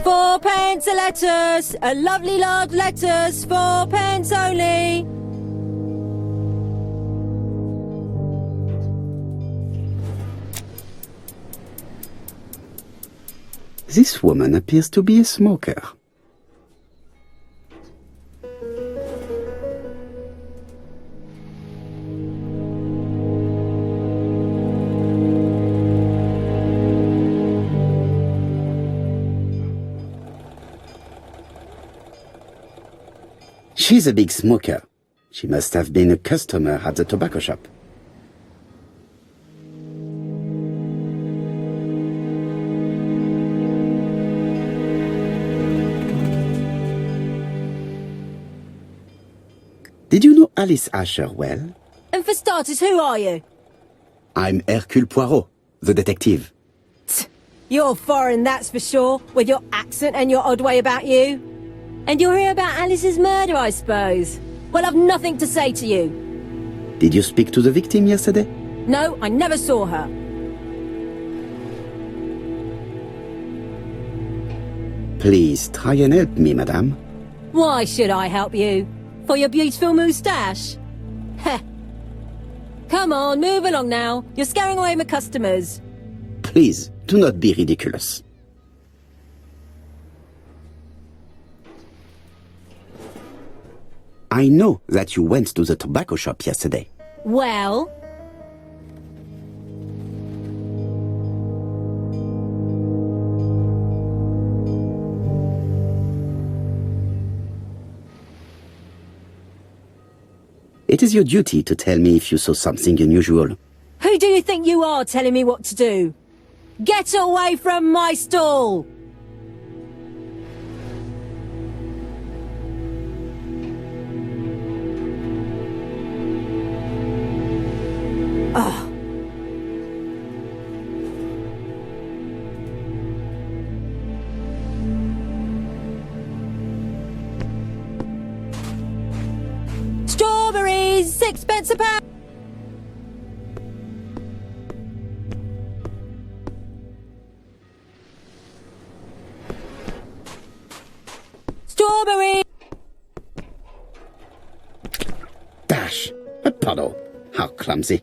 4p a lettuce, a lovely large lettuce, 4p only. This woman appears to be a smoker. She's a big smoker. She must have been a customer at the tobacco shop. Did you know Alice Asher well? And for starters, who are you? I'm Hercule Poirot, the detective. You're foreign, that's for sure, with your accent and your odd way about you. And you're here about Alice's murder, I suppose. Well, I've nothing to say to you. Did you speak to the victim yesterday? No, I never saw her. Please try and help me, madame. Why should I help you? For your beautiful moustache? Heh. Come on, move along now. You're scaring away my customers. Please, do not be ridiculous. I know that you went to the tobacco shop yesterday. Well? It is your duty to tell me if you saw something unusual. Who do you think you are telling me what to do? Get away from my stall! Strawberries, 6p a pound. Strawberry. Dash! A puddle. How clumsy.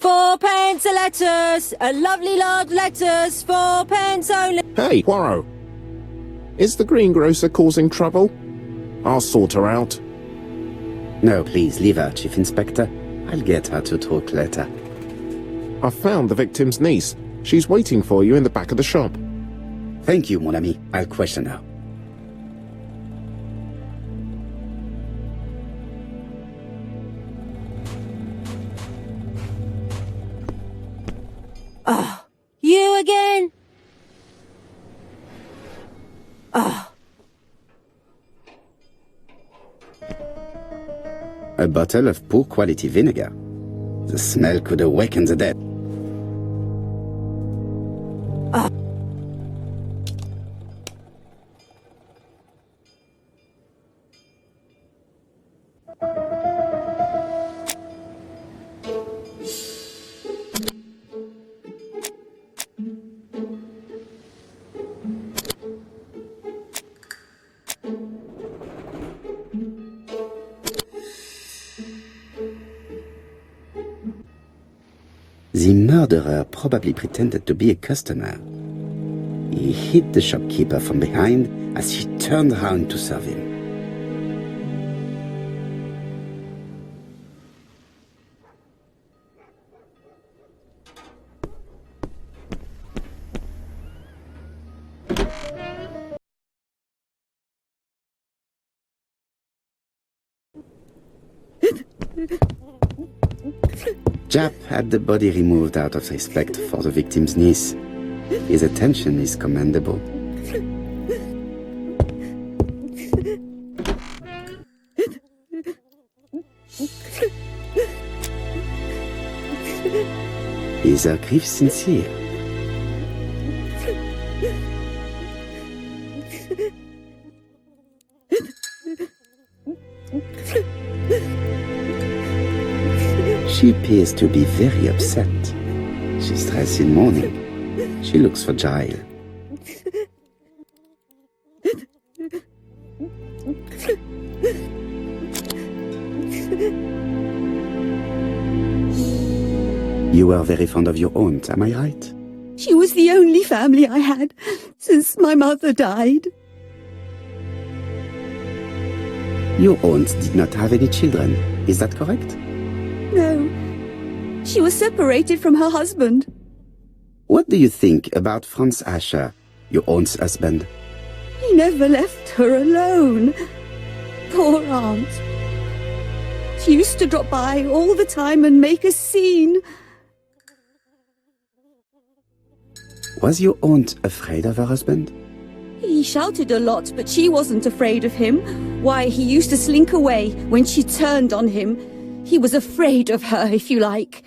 Fourpence a lettuce, a lovely large lettuce, 4p only. Hey, Poirot. Is the greengrocer causing trouble? I'll sort her out. No, please, leave her, Chief Inspector. I'll get her to talk later. I found the victim's niece. She's waiting for you in the back of the shop. Thank you, mon ami. I'll question her. You again? A bottle of poor quality vinegar. The smell could awaken the dead. The murderer probably pretended to be a customer. He hit the shopkeeper from behind as she turned around to serve him. Jap had the body removed out of respect for the victim's niece. His attention is commendable. Is her grief sincere? She appears to be very upset. She's dressed in mourning. She looks fragile. You were very fond of your aunt, am I right? She was the only family I had since my mother died. Your aunt did not have any children, is that correct? No. She was separated from her husband. What do you think about Franz Asher, your aunt's husband? He never left her alone. Poor aunt. She used to drop by all the time and make a scene. Was your aunt afraid of her husband? He shouted a lot, but she wasn't afraid of him. Why, he used to slink away when she turned on him. He was afraid of her, if you like.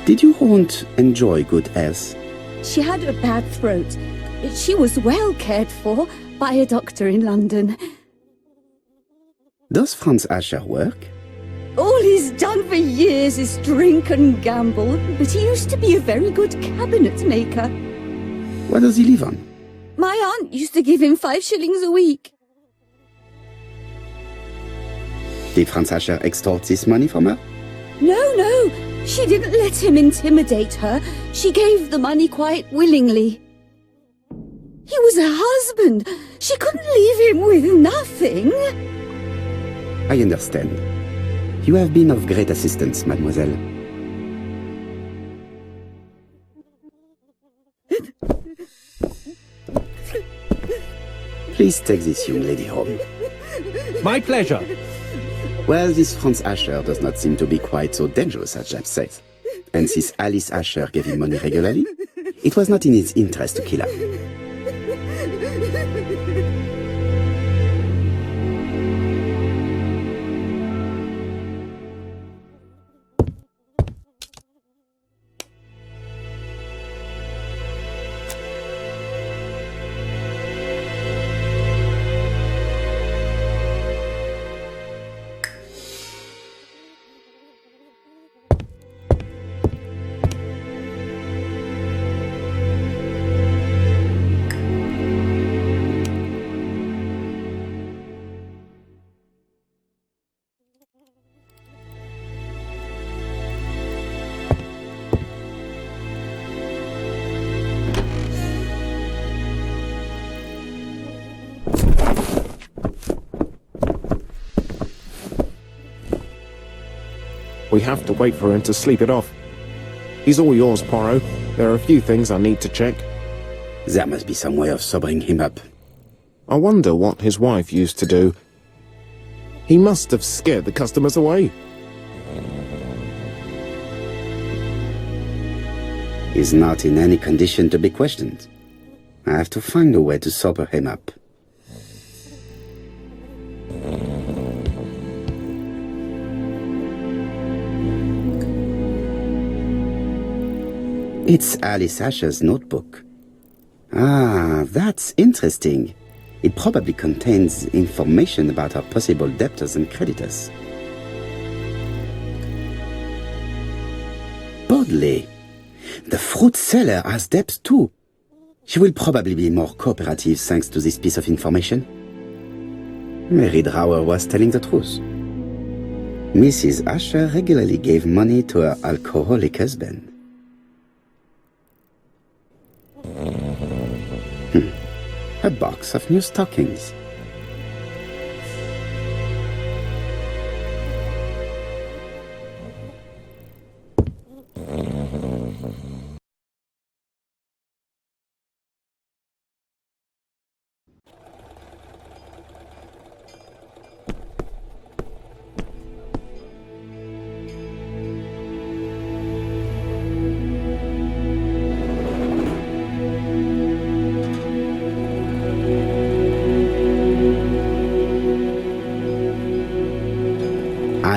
Did your aunt enjoy good health? She had a bad throat. She was well cared for by a doctor in London. Does Franz Asher work? All he's done for years is drink and gamble, but he used to be a very good cabinet maker. What does he live on? My aunt used to give him 5 shillings a week. Did Franz Asher extort this money from her? No, she didn't let him intimidate her. She gave the money quite willingly. He was her husband. She couldn't leave him with nothing. I understand. You have been of great assistance, mademoiselle. Please take this young lady home. My pleasure. Well, this Franz Asher does not seem to be quite so dangerous as James says. And since Alice Asher gave him money regularly, it was not in his interest to kill her. We have to wait for him to sleep it off. He's all yours, Poirot. There are a few things I need to check. There must be some way of sobering him up. I wonder what his wife used to do. He must have scared the customers away. He's not in any condition to be questioned. I have to find a way to sober him up. It's Alice Asher's notebook. Ah, that's interesting. It probably contains information about her possible debtors and creditors. Bodley. The fruit seller has debts too. She will probably be more cooperative thanks to this piece of information. Mary Drower was telling the truth. Mrs. Asher regularly gave money to her alcoholic husband. A box of new stockings.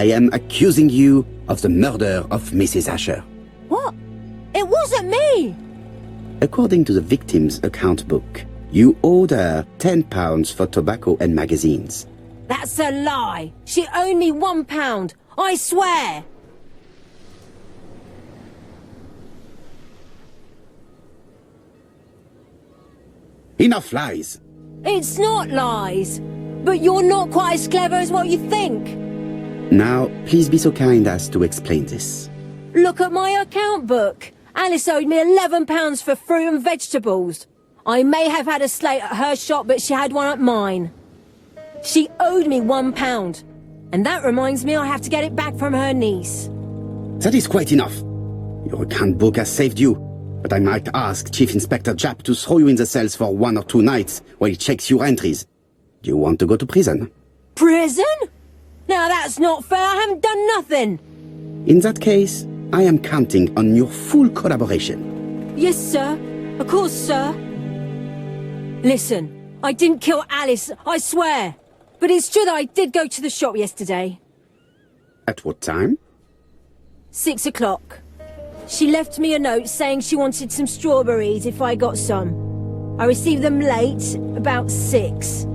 I am accusing you of the murder of Mrs. Asher. What? It wasn't me! According to the victim's account book, you owed her £10 for tobacco and magazines. That's a lie. She owed me £1. I swear. Enough lies! It's not lies. But you're not quite as clever as what you think. Now, please be so kind as to explain this. Look at my account book. Alice owed me £11 for fruit and vegetables. I may have had a slate at her shop, but she had one at mine. She owed me £1. And that reminds me I have to get it back from her niece. That is quite enough. Your account book has saved you, but I might ask Chief Inspector Japp to throw you in the cells for 1 or 2 nights while he checks your entries. Do you want to go to prison? Prison? Now that's not fair. I haven't done nothing. In that case, I am counting on your full collaboration. Yes, sir. Of course, sir. Listen, I didn't kill Alice, I swear. But it's true that I did go to the shop yesterday. At what time? 6 o'clock. She left me a note saying she wanted some strawberries if I got some. I received them late, about 6.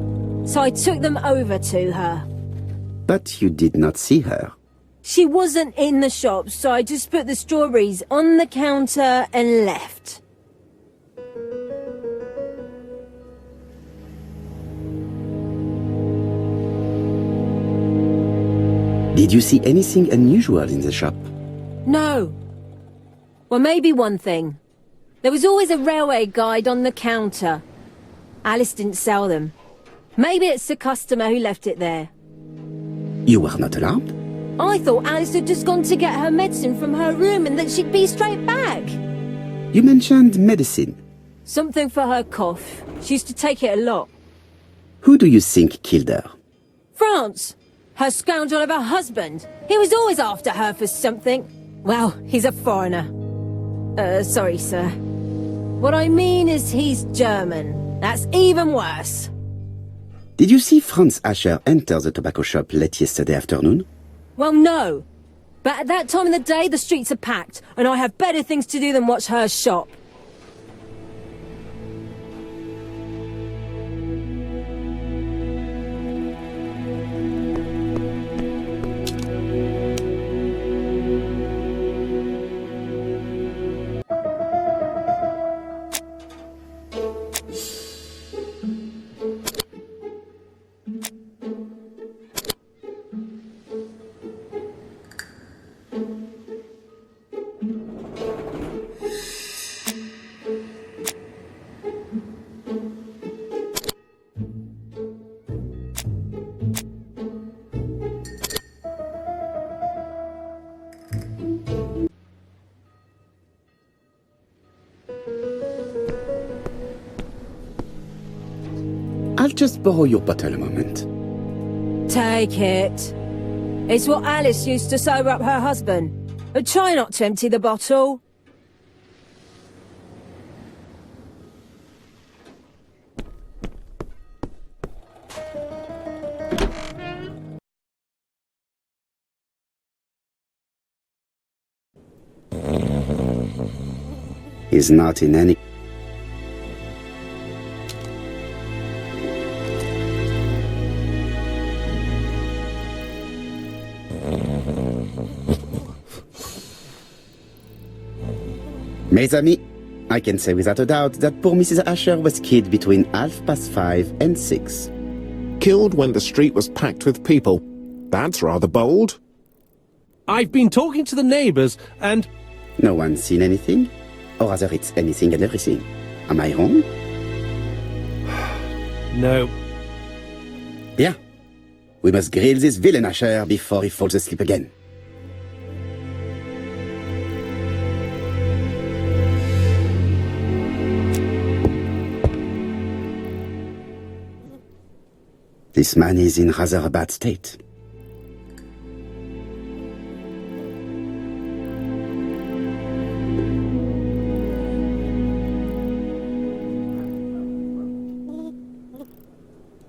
So I took them over to her. But you did not see her. She wasn't in the shop, so I just put the strawberries on the counter and left. Did you see anything unusual in the shop? No. Well, maybe one thing. There was always a railway guide on the counter. Alice didn't sell them. Maybe it's the customer who left it there. You were not alarmed? I thought Alice had just gone to get her medicine from her room and that she'd be straight back. You mentioned medicine. Something for her cough. She used to take it a lot. Who do you think killed her? France. Her scoundrel of a husband. He was always after her for something. Well, he's a foreigner. Sorry, sir. What I mean is he's German. That's even worse. Did you see Franz Asher enter the tobacco shop late yesterday afternoon? Well, no. But at that time of the day, the streets are packed, and I have better things to do than watch her shop. I'll just borrow your bottle a moment. Take it. It's what Alice used to sober up her husband. But try not to empty the bottle. He's not in any... Mes amis, I can say without a doubt that poor Mrs. Asher was killed between 5:30 and 6. Killed when the street was packed with people. That's rather bold. I've been talking to the neighbours, and... No one's seen anything? Or rather, it's anything and everything. Am I wrong? No. Bien. We must grill this villain Asher before he falls asleep again. This man is in rather a bad state.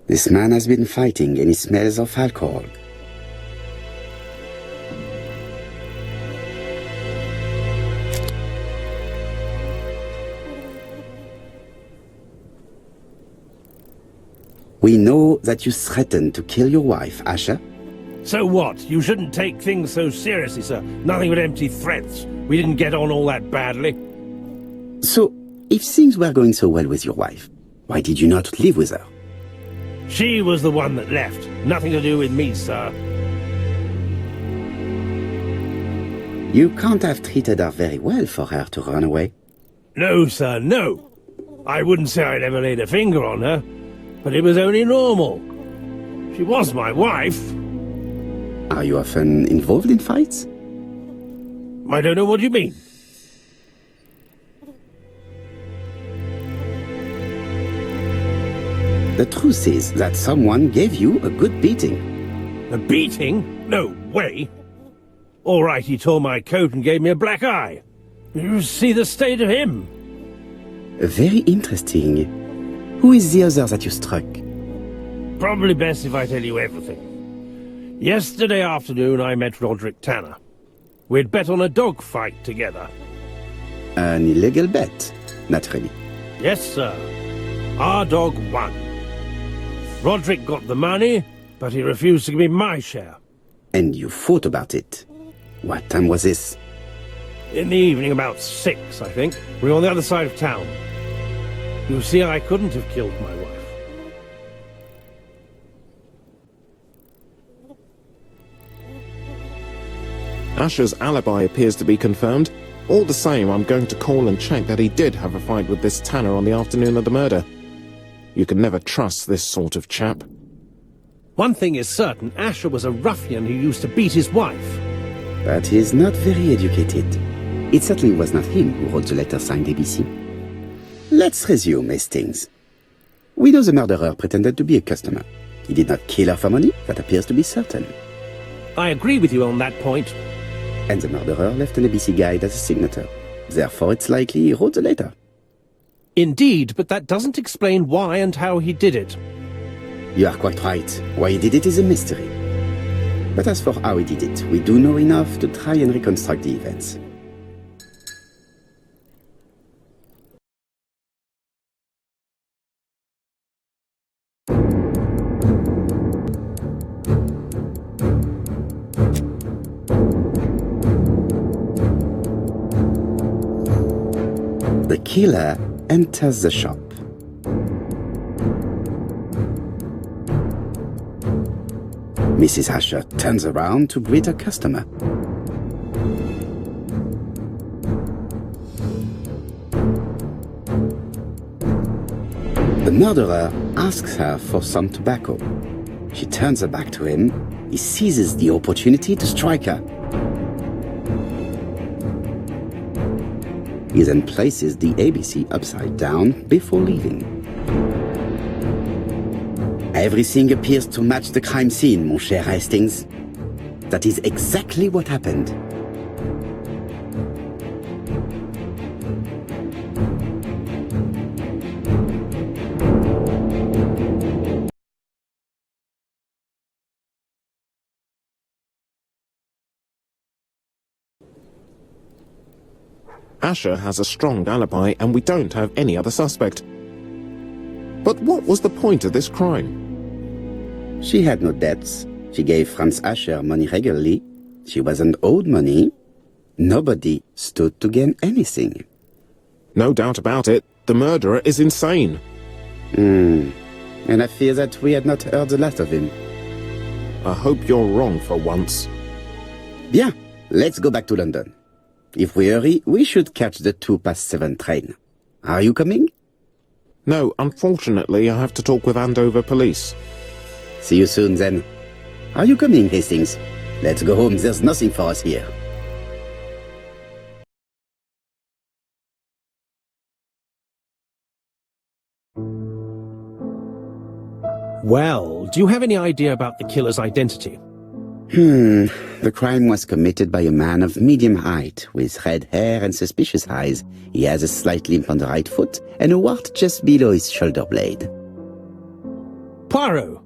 This man has been fighting and he smells of alcohol. We know that you threatened to kill your wife, Asher. So what? You shouldn't take things so seriously, sir. Nothing but empty threats. We didn't get on all that badly. So, if things were going so well with your wife, why did you not live with her? She was the one that left. Nothing to do with me, sir. You can't have treated her very well for her to run away. No, sir, no. I wouldn't say I'd ever laid a finger on her, but it was only normal. She was my wife. Are you often involved in fights? I don't know what you mean. The truth is that someone gave you a good beating. A beating? No way. All right, he tore my coat and gave me a black eye. You see the state of him. Very interesting. Who is the other that you struck? Probably best if I tell you everything. Yesterday afternoon I met Roderick Tanner. We'd bet on a dog fight together. An illegal bet, naturally. Yes, sir. Our dog won. Roderick got the money, but he refused to give me my share. And you fought about it. What time was this? In the evening, about 6, I think. We were on the other side of town. You see, I couldn't have killed my wife. Asher's alibi appears to be confirmed. All the same, I'm going to call and check that he did have a fight with this Tanner on the afternoon of the murder. You can never trust this sort of chap. One thing is certain, Asher was a ruffian who used to beat his wife. But he is not very educated. It certainly was not him who wrote the letter signed ABC. Let's resume, Hastings. We know the murderer pretended to be a customer. He did not kill her for money, that appears to be certain. I agree with you on that point. And the murderer left an ABC guide as a signature. Therefore, it's likely he wrote the letter. Indeed, but that doesn't explain why and how he did it. You are quite right. Why he did it is a mystery. But as for how he did it, we do know enough to try and reconstruct the events. The killer enters the shop. Mrs. Asher turns around to greet her customer. The murderer asks her for some tobacco. She turns her back to him. He seizes the opportunity to strike her. He then places the ABC upside down before leaving. Everything appears to match the crime scene, mon cher Hastings. That is exactly what happened. Asher has a strong alibi and we don't have any other suspect. But what was the point of this crime? She had no debts. She gave Franz Asher money regularly. She wasn't owed money. Nobody stood to gain anything. No doubt about it, the murderer is insane. And I fear that we had not heard the last of him. I hope you're wrong for once. Bien, let's go back to London. If we hurry, we should catch the 7:02 train. Are you coming? No, unfortunately, I have to talk with Andover police. See you soon, then. Are you coming, Hastings? Let's go home, there's nothing for us here. Well, do you have any idea about the killer's identity? The crime was committed by a man of medium height, with red hair and suspicious eyes. He has a slight limp on the right foot, and a wart just below his shoulder blade. Poirot!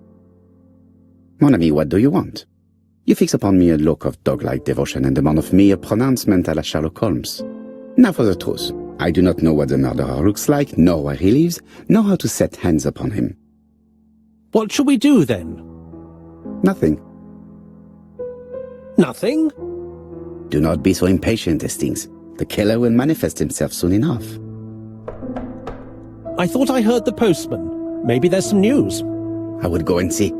Mon ami, what do you want? You fix upon me a look of dog-like devotion and demand of me a pronouncement à la Sherlock Holmes. Now for the truth. I do not know what the murderer looks like, nor where he lives, nor how to set hands upon him. What shall we do then? Nothing. Nothing? Do not be so impatient, Hastings. The killer will manifest himself soon enough. I thought I heard the postman. Maybe there's some news. I would go and see.